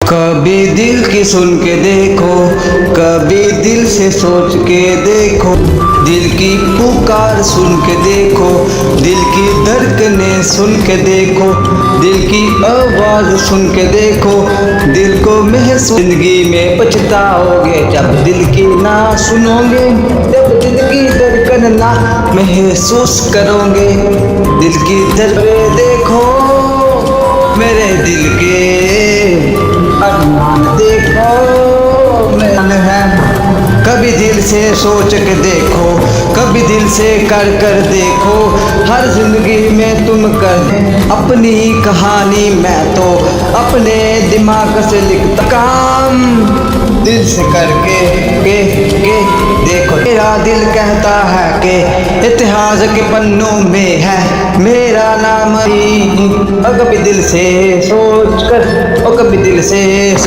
कभी दिल की सुन के देखो, कभी दिल से सोच के देखो, दिल की पुकार सुन के देखो, दिल की धड़कनें सुन के देखो, दिल की आवाज़ सुन के देखो, दिल को महसूस। जिंदगी में पछताओगे जब दिल की ना सुनोगे, जब दिल की धड़कन ना महसूस करोगे। दिल की धड़कन देखो, मेरे दिल के अरमान देखो मैंने है। कभी दिल से सोच के देखो, कभी दिल से कर कर देखो, हर जिंदगी में तुम कर अपनी कहानी। मैं तो अपने दिमाग से लिखता काम, दिल से करके के देखो। मेरा दिल कहता है कि इतिहास के पन्नों में है मेरा नाम। कभी दिल से सोच कर और कभी दिल से